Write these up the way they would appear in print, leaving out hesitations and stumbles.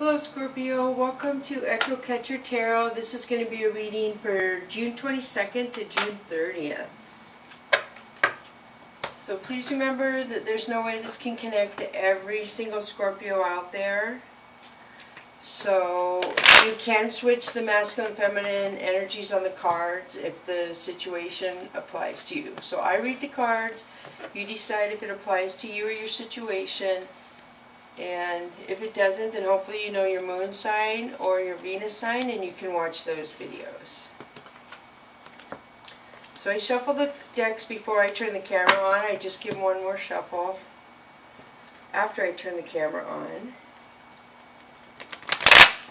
Hello Scorpio, welcome to Echo Catcher Tarot. This is going to be a reading for June 22nd to June 30th. So please remember that there's no way this can connect to every single Scorpio out there. So you can switch the masculine and feminine energies on the cards if the situation applies to you. So I read the cards, you decide if it applies to you or your situation. And if it doesn't, then hopefully you know your moon sign or your Venus sign and you can watch those videos. So I shuffle the decks before I turn the camera on. I just give one more shuffle after I turn the camera on.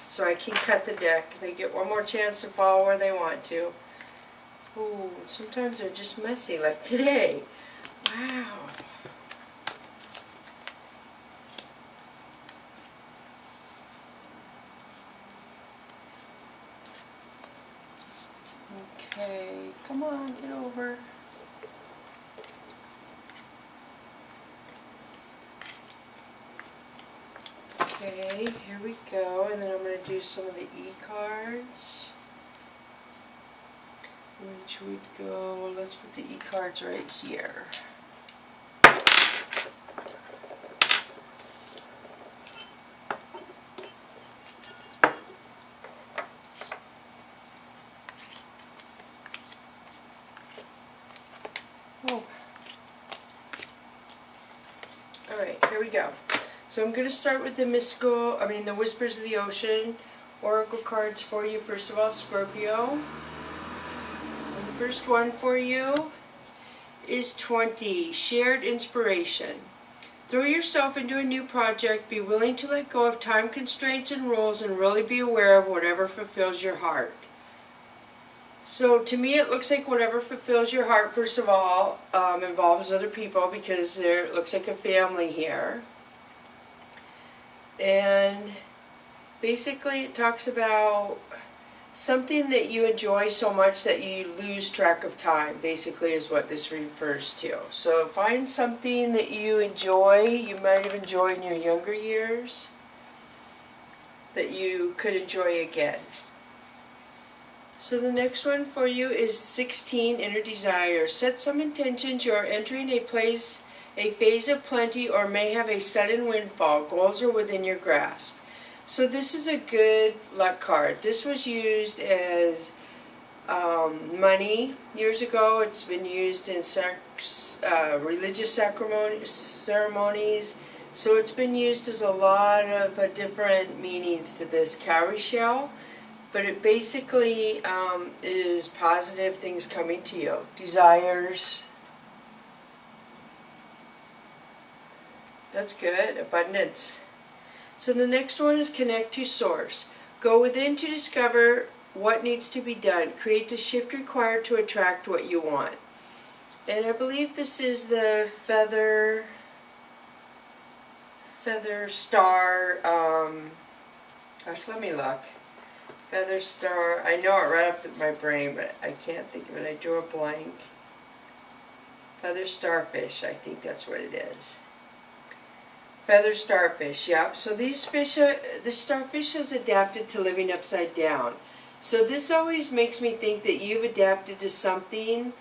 So I can cut the deck. They get one more chance to fall where they want to. Ooh, sometimes they're just messy like today. Wow. Okay, come on, get over. Okay, here we go, and then I'm going to do some of the E-cards, which would go, let's put the E-cards right here. Oh. Alright, here we go. So I'm going to start with the the Whispers of the Ocean Oracle cards for you. First of all, Scorpio. And the first one for you is 20, Shared Inspiration. Throw yourself into a new project, be willing to let go of time constraints and rules, and really be aware of whatever fulfills your heart. So to me it looks like whatever fulfills your heart, first of all, involves other people, because it looks like a family here. And basically it talks about something that you enjoy so much that you lose track of time, basically is what this refers to. So find something that you enjoy, you might have enjoyed in your younger years, that you could enjoy again. So the next one for you is 16, Inner Desire. Set some intentions. You are entering a phase of plenty, or may have a sudden windfall. Goals are within your grasp. So this is a good luck card. This was used as money years ago. It's been used in religious ceremonies. So it's been used as a lot of different meanings to this cowrie shell. But it basically is positive things coming to you. Desires. That's good. Abundance. So the next one is Connect to Source. Go within to discover what needs to be done. Create the shift required to attract what you want. And I believe this is the feather star. Gosh, let me look. Feather star, I know it right off my brain, but I can't think of it. I drew a blank. Feather starfish, I think that's what it is. Feather starfish, yep. So these fish, the starfish is adapted to living upside down. So this always makes me think that you've adapted to something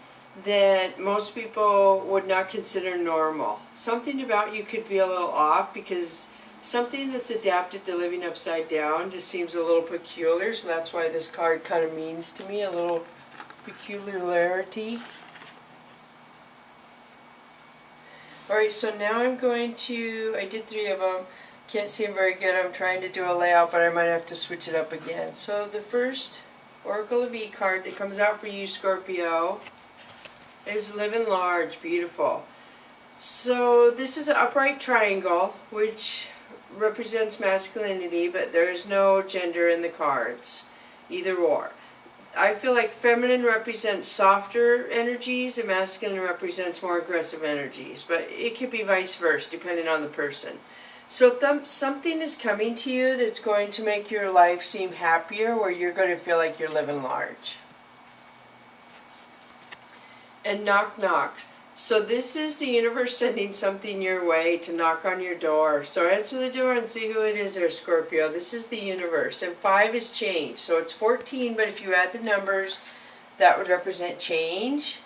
that most people would not consider normal. Something about you could be a little off, because something that's adapted to living upside down just seems a little peculiar, so that's why this card kind of means to me a little peculiarity. Alright, so now I'm going to, I did 3 of them, can't see them very good, I'm trying to do a layout, but I might have to switch it up again. So the first Oracle of E card that comes out for you, Scorpio, is Living Large, beautiful. So this is an upright triangle, which represents masculinity, but there is no gender in the cards, either or. I feel like feminine represents softer energies and masculine represents more aggressive energies, but it could be vice versa depending on the person. So something is coming to you that's going to make your life seem happier, where you're going to feel like you're living large. And knock knock. So this is the universe sending something your way to knock on your door. So answer the door and see who it is there, Scorpio. This is the universe. And 5 is change. So it's 14, but if you add the numbers, that would represent change.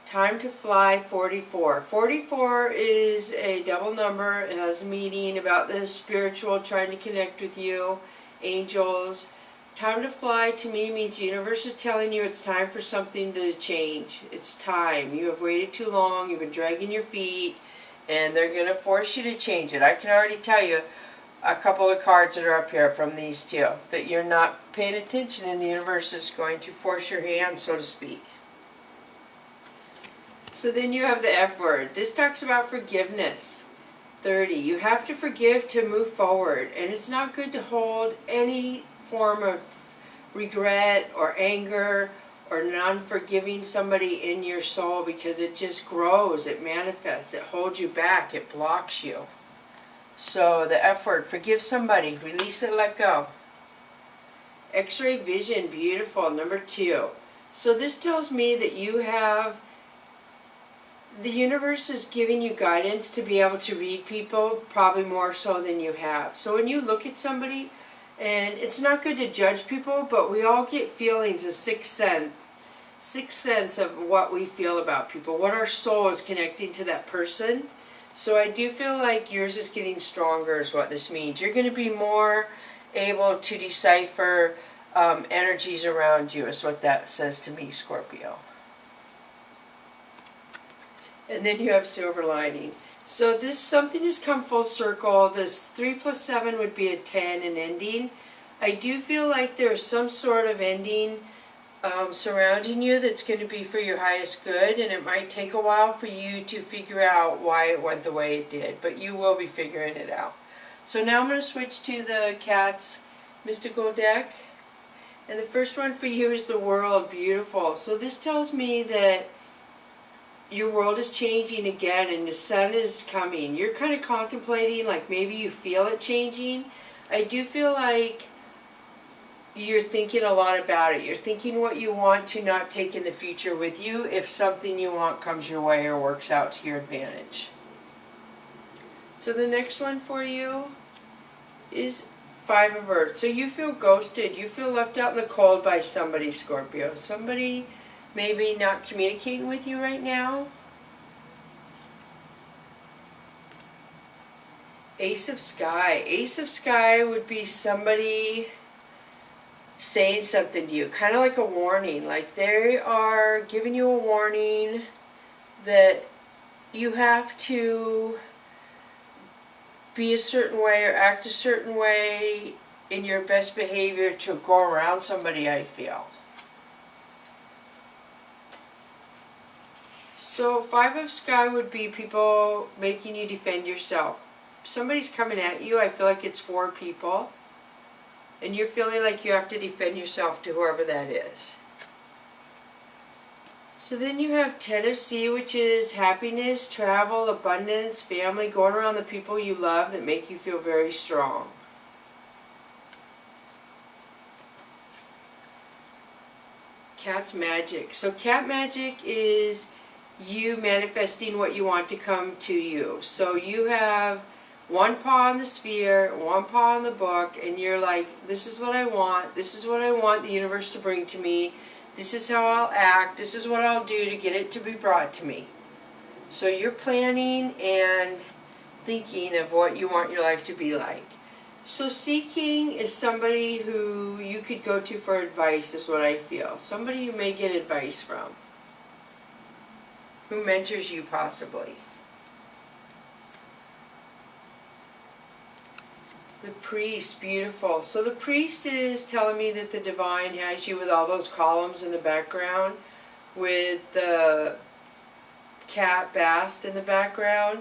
Time to fly, 44. 44 is a double number. It has a meaning about the spiritual, trying to connect with you, angels. Time to fly to me means the universe is telling you it's time for something to change. It's time. You have waited too long. You've been dragging your feet, and they're going to force you to change it. I can already tell you a couple of cards that are up here from these two that you're not paying attention, and the universe is going to force your hand, so to speak. So then you have the F word. This talks about forgiveness. 30. You have to forgive to move forward, and it's not good to hold any form of regret or anger or non-forgiving somebody in your soul, because it just grows, it manifests, it holds you back, it blocks you. So the F word, forgive somebody, release it, let go. X-ray vision, beautiful, number 2. So this tells me that you have, the universe is giving you guidance to be able to read people, probably more so than you have. So when you look at somebody, and it's not good to judge people, but we all get feelings, a sixth sense of what we feel about people, what our soul is connecting to that person. So I do feel like yours is getting stronger is what this means. You're going to be more able to decipher energies around you is what that says to me, Scorpio. And then you have silver lining. So this, something has come full circle. This 3 plus 7 would be a 10, an ending. I do feel like there's some sort of ending surrounding you that's going to be for your highest good, and it might take a while for you to figure out why it went the way it did, but you will be figuring it out. So now I'm going to switch to the Cat's Mystical deck, and the first one for you is the World, beautiful. So this tells me that your world is changing again, and the sun is coming. You're kind of contemplating, like maybe you feel it changing. I do feel like you're thinking a lot about it. You're thinking what you want to not take in the future with you if something you want comes your way or works out to your advantage. So the next one for you is 5 of Earth. So you feel ghosted. You feel left out in the cold by somebody, Scorpio. Somebody maybe not communicating with you right now. Ace of Sky. Ace of Sky would be somebody saying something to you, kind of like a warning, like they are giving you a warning that you have to be a certain way or act a certain way in your best behavior to go around somebody, I feel. So 5 of Sky would be people making you defend yourself. Somebody's coming at you. I feel like it's 4 people. And you're feeling like you have to defend yourself to whoever that is. So then you have 10 of Sea, which is happiness, travel, abundance, family, going around the people you love that make you feel very strong. Cat's Magic. So cat magic is you manifesting what you want to come to you. So you have one paw on the sphere, one paw on the book, and you're like, this is what I want, this is what I want the universe to bring to me, this is how I'll act, this is what I'll do to get it to be brought to me. So you're planning and thinking of what you want your life to be like. So seeking is somebody who you could go to for advice is what I feel. Somebody you may get advice from, who mentors you possibly. The Priest, beautiful. So the Priest is telling me that the Divine has you with all those columns in the background, with the cat bast in the background,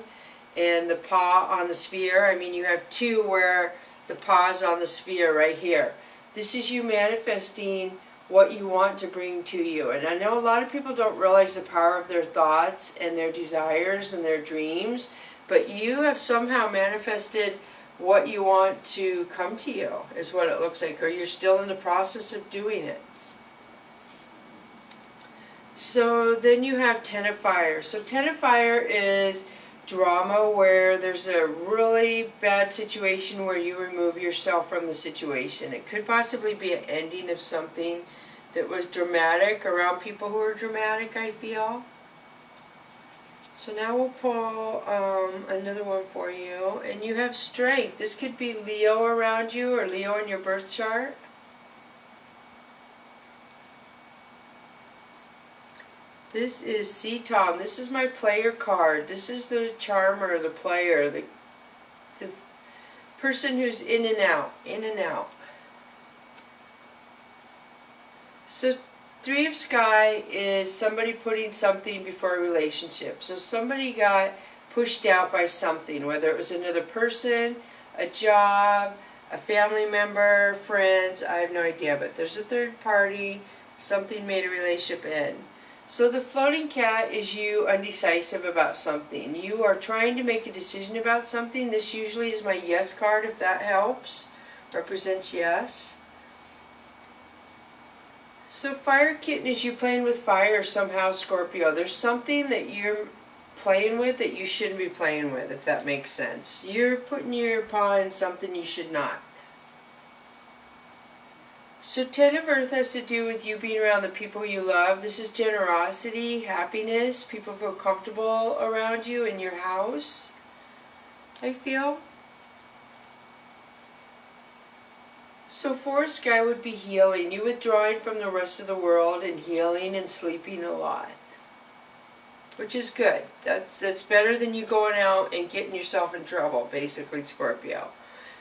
and the paw on the sphere. I mean, you have 2 where the paw's on the sphere right here. This is you manifesting what you want to bring to you. And I know a lot of people don't realize the power of their thoughts and their desires and their dreams, but you have somehow manifested what you want to come to you, is what it looks like, or you're still in the process of doing it. So then you have Ten of Fire. So Ten of Fire is drama where there's a really bad situation where you remove yourself from the situation. It could possibly be an ending of something that was dramatic around people who are dramatic, I feel. So now we'll pull another one for you. And you have Strength. This could be Leo around you or Leo in your birth chart. This is See Tom. This is my player card. This is the charmer, the player, the person who's in and out, in and out. So Three of Sky is somebody putting something before a relationship. So somebody got pushed out by something, whether it was another person, a job, a family member, friends, I have no idea. But there's a third party, something made a relationship end. So the floating cat is you undecisive about something. You are trying to make a decision about something. This usually is my yes card, if that helps. Represents yes. So Fire Kitten is you playing with fire somehow, Scorpio. There's something that you're playing with that you shouldn't be playing with, if that makes sense. You're putting your paw in something you should not. So Ten of Earth has to do with you being around the people you love. This is generosity, happiness. People feel comfortable around you in your house, I feel. So Four of Sky would be healing. You withdrawing from the rest of the world and healing and sleeping a lot. Which is good. That's better than you going out and getting yourself in trouble, basically, Scorpio.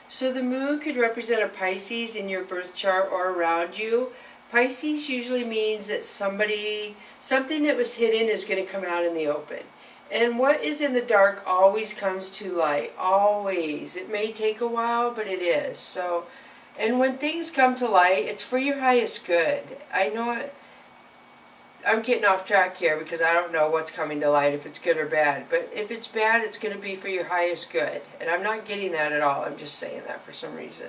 So the moon could represent a Pisces in your birth chart or around you. Pisces usually means that something that was hidden is going to come out in the open. And what is in the dark always comes to light. Always. It may take a while, but it is. So, and when things come to light, it's for your highest good. I know I'm getting off track here because I don't know what's coming to light, if it's good or bad. But if it's bad, it's going to be for your highest good. And I'm not getting that at all. I'm just saying that for some reason.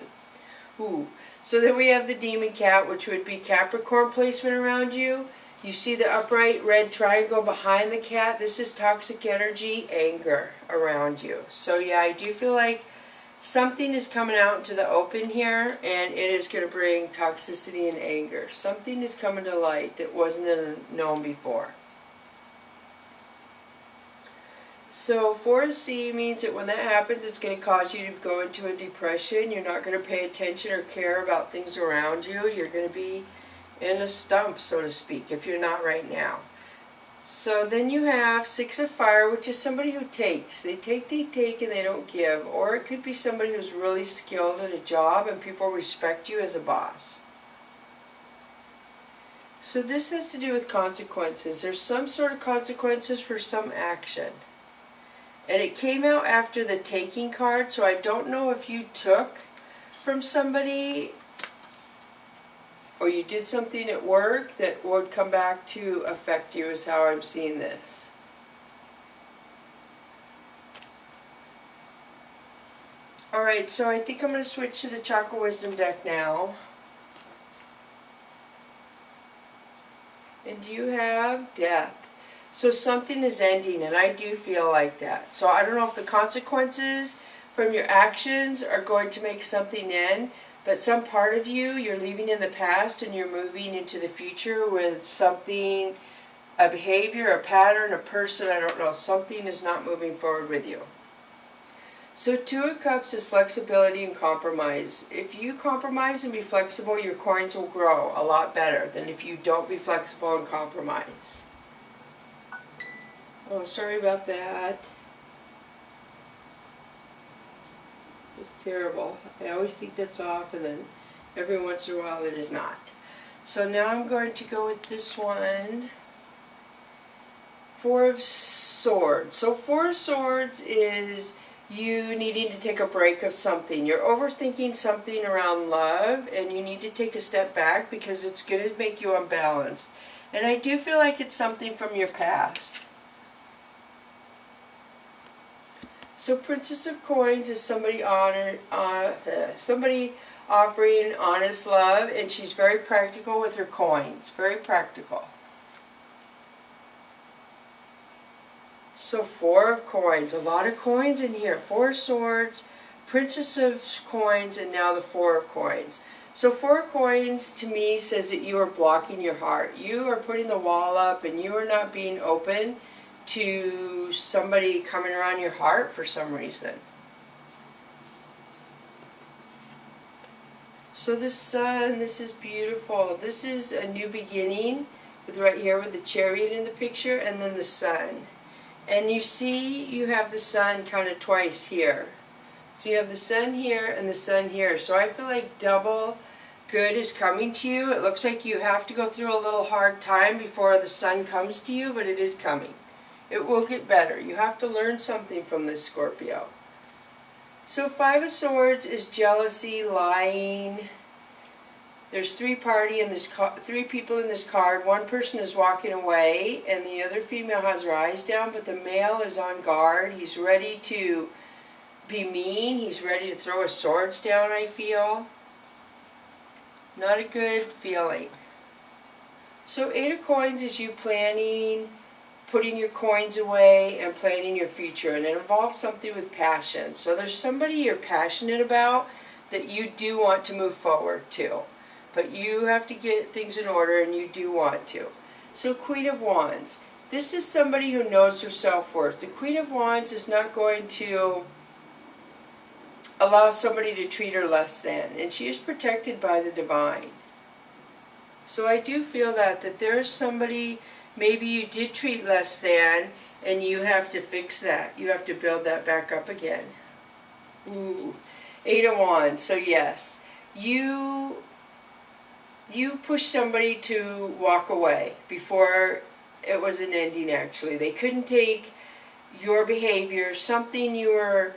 Ooh. So then we have the Demon Cat, which would be Capricorn placement around you. You see the upright red triangle behind the cat. This is toxic energy, anger around you. So yeah, I do feel like something is coming out into the open here, and it is going to bring toxicity and anger. Something is coming to light that wasn't known before. So 4C means that when that happens, it's going to cause you to go into a depression. You're not going to pay attention or care about things around you. You're going to be in a stump, so to speak, if you're not right now. So then you have Six of Fire, which is somebody who takes. They take, and they don't give. Or it could be somebody who's really skilled at a job and people respect you as a boss. So this has to do with consequences. There's some sort of consequences for some action. And it came out after the taking card, so I don't know if you took from somebody or you did something at work that would come back to affect you, is how I'm seeing this. Alright, so I think I'm going to switch to the Chakra Wisdom deck now. And you have Death. So something is ending, and I do feel like that. So I don't know if the consequences from your actions are going to make something end, but some part of you, you're leaving in the past and you're moving into the future with something, a behavior, a pattern, a person, I don't know. Something is not moving forward with you. So Two of Cups is flexibility and compromise. If you compromise and be flexible, your coins will grow a lot better than if you don't be flexible and compromise. Oh, sorry about that. It's terrible. I always think that's off, and then every once in a while it is not. So now I'm going to go with this one. Four of Swords. So Four of Swords is you needing to take a break of something. You're overthinking something around love, and you need to take a step back because it's going to make you unbalanced. And I do feel like it's something from your past. So Princess of Coins is somebody somebody offering honest love, and she's very practical with her coins. Very practical. So 4 of coins, a lot of coins in here. 4 swords, Princess of coins, and now the 4 of coins. So 4 coins to me says that you are blocking your heart. You are putting the wall up and you are not being open to somebody coming around your heart for some reason. So the sun, this is beautiful. This is a new beginning with right here with the chariot in the picture and then the sun. And you see you have the sun kind of twice here. So you have the sun here and the sun here. So I feel like double good is coming to you. It looks like you have to go through a little hard time before the sun comes to you, but it is coming. It will get better. You have to learn something from this, Scorpio. So 5 of Swords is jealousy, lying. There's 3 people in this card. One person is walking away and the other female has her eyes down, but the male is on guard. He's ready to be mean. He's ready to throw his swords down, I feel. Not a good feeling. So 8 of coins is you planning, putting your coins away and planning your future, and it involves something with passion. So there's somebody you're passionate about that you do want to move forward to, but you have to get things in order and you do want to. So Queen of Wands, this is somebody who knows her self-worth. The Queen of Wands is not going to allow somebody to treat her less than, and she is protected by the divine. So I do feel that there is somebody maybe you did treat less than, and you have to fix that. You have to build that back up again. Ooh, 8 of Wands. So yes, you pushed somebody to walk away before it was an ending, actually. They couldn't take your behavior, something you were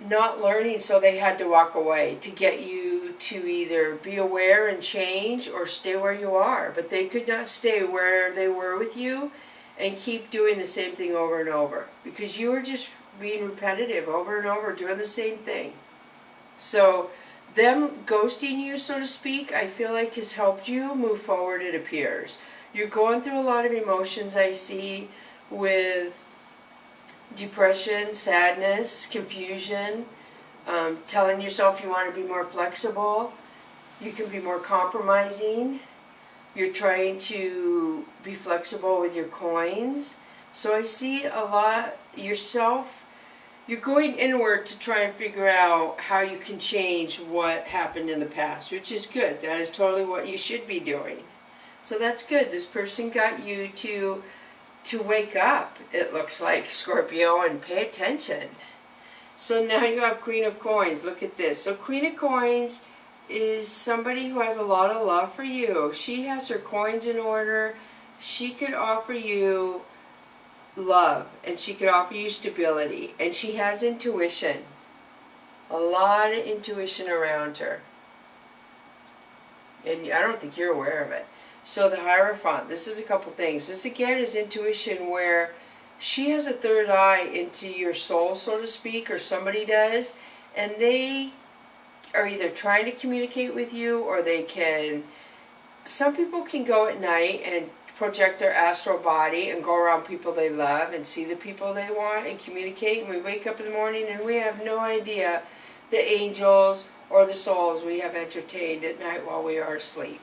not learning, so they had to walk away to get you to either be aware and change or stay where you are. But they could not stay where they were with you and keep doing the same thing over and over, because you were just being repetitive over and over, doing the same thing. So them ghosting you, so to speak, I feel like has helped you move forward, it appears. You're going through a lot of emotions, I see, with depression, sadness, confusion, telling yourself you want to be more flexible. You can be more compromising. You're trying to be flexible with your coins. So I see a lot yourself. You're going inward to try and figure out how you can change what happened in the past, which is good. That is totally what you should be doing. So that's good. This person got you to wake up, it looks like, Scorpio, and pay attention. So now you have Queen of Coins. Look at this. So Queen of Coins is somebody who has a lot of love for you. She has her coins in order. She could offer you love, and she could offer you stability, and she has intuition. A lot of intuition around her. And I don't think you're aware of it. So the Hierophant, this is a couple things. This again is intuition, where she has a third eye into your soul, so to speak, or somebody does, and they are either trying to communicate with you, or they can, some people can go at night and project their astral body and go around people they love and see the people they want and communicate, and we wake up in the morning and we have no idea the angels or the souls we have entertained at night while we are asleep.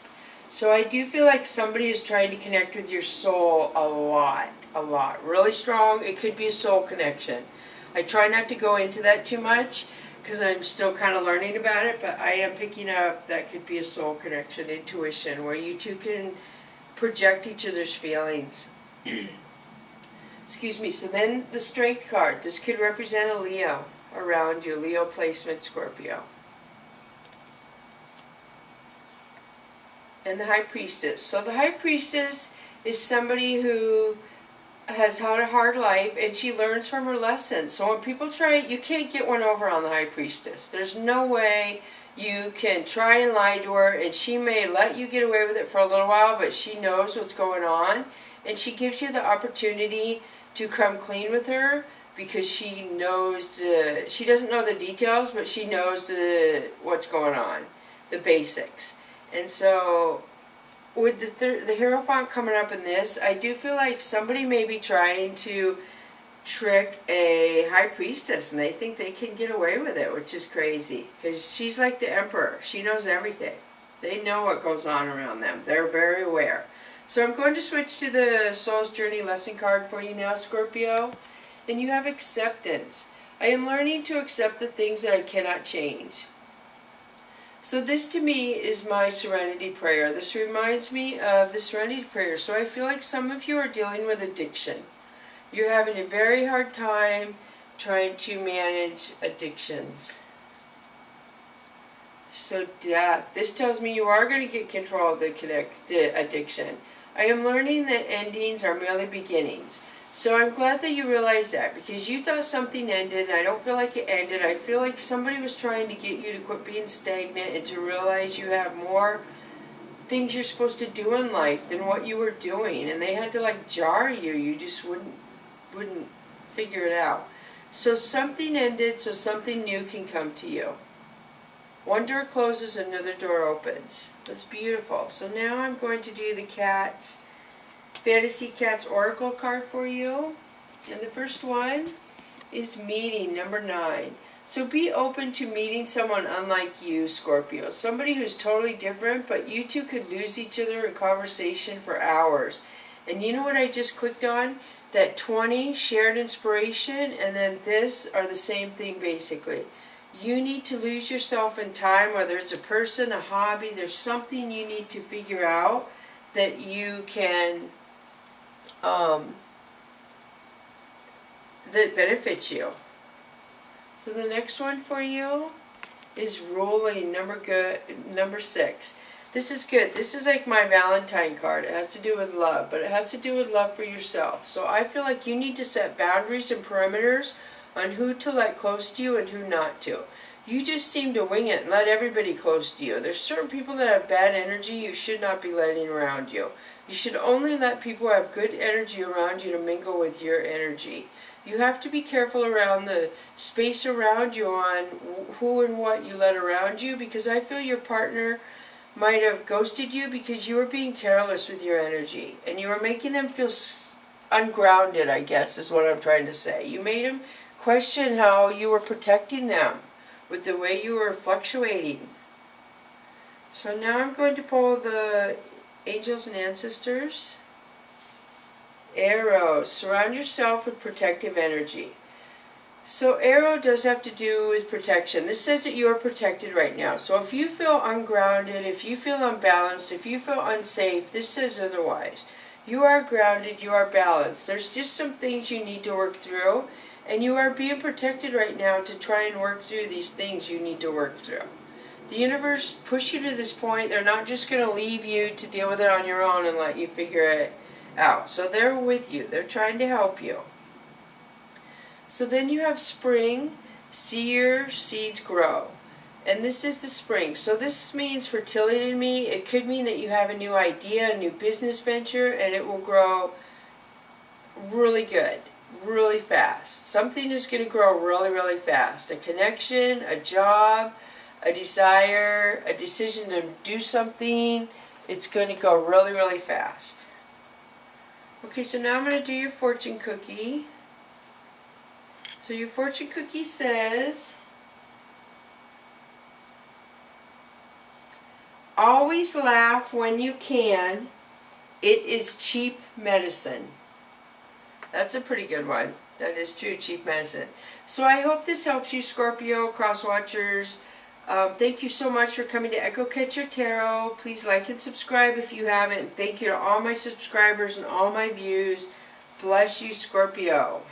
So I do feel like somebody is trying to connect with your soul a lot, really strong. It could be a soul connection. I try not to go into that too much because I'm still kind of learning about it, but I am picking up that could be a soul connection, intuition, where you two can project each other's feelings. Excuse me. So then the Strength card. This could represent a Leo around you. Leo placement, Scorpio. And the High Priestess. So the High Priestess is somebody who has had a hard life, and she learns from her lessons. So when people try, you can't get one over on the High Priestess. There's no way you can try and lie to her, and she may let you get away with it for a little while, but she knows what's going on, and she gives you the opportunity to come clean with her, because she knows she doesn't know the details, but she knows what's going on, the basics. And so with the Hierophant coming up in this, I do feel like somebody may be trying to trick a high priestess, and they think they can get away with it, which is crazy, because she's like the emperor. She knows everything. They know what goes on around them. They're very aware. So I'm going to switch to the Soul's Journey lesson card for you now, Scorpio. And you have acceptance. I am learning to accept the things that I cannot change. So this to me is my serenity prayer. This reminds me of the serenity prayer. So I feel like some of you are dealing with addiction. You're having a very hard time trying to manage addictions. So death. This tells me you are going to get control of the addiction. I am learning that endings are merely beginnings. So I'm glad that you realize that, because you thought something ended, and I don't feel like it ended. I feel like somebody was trying to get you to quit being stagnant and to realize you have more things you're supposed to do in life than what you were doing, and they had to like jar you. You just wouldn't figure it out. So something ended so something new can come to you. One door closes, another door opens. That's beautiful. So now I'm going to do the Fantasy Cats Oracle card for you. And the first one is meeting, number 9. So be open to meeting someone unlike you, Scorpio. Somebody who's totally different, but you two could lose each other in conversation for hours. And you know what I just clicked on? That 20, shared inspiration, and then this are the same thing basically. You need to lose yourself in time, whether it's a person, a hobby, there's something you need to figure out that you can, that benefits you. So the next one for you is ruling, number 6. This is good. This is like my Valentine card. It has to do with love, but it has to do with love for yourself. So I feel like you need to set boundaries and perimeters on who to let close to you and who not to. You just seem to wing it and let everybody close to you. There's certain people that have bad energy you should not be letting around you. You should only let people who have good energy around you to mingle with your energy. You have to be careful around the space around you on who and what you let around you, because I feel your partner might have ghosted you because you were being careless with your energy and you were making them feel ungrounded, I guess is what I'm trying to say. You made them question how you were protecting them with the way you were fluctuating. So now I'm going to pull the angels and ancestors. Arrow, surround yourself with protective energy. So arrow does have to do with protection. This says that you are protected right now. So if you feel ungrounded, if you feel unbalanced, if you feel unsafe, this says otherwise. You are grounded, you are balanced. There's just some things you need to work through, and you are being protected right now to try and work through these things you need to work through. The universe pushed you to this point. They're not just going to leave you to deal with it on your own and let you figure it out. So they're with you. They're trying to help you. So then you have spring, see your seeds grow. And this is the spring. So this means fertility to me. It could mean that you have a new idea, a new business venture, and it will grow really good, really fast. Something is going to grow really, really fast. A connection, a job, a desire, a decision to do something. It's going to go really, really fast. Okay, so now I'm going to do your fortune cookie. So your fortune cookie says, always laugh when you can. It is cheap medicine. That's a pretty good one. That is true, cheap medicine. So I hope this helps you, Scorpio, cross-watchers. Thank you so much for coming to Echo Catcher Tarot. Please like and subscribe if you haven't. Thank you to all my subscribers and all my views. Bless you, Scorpio.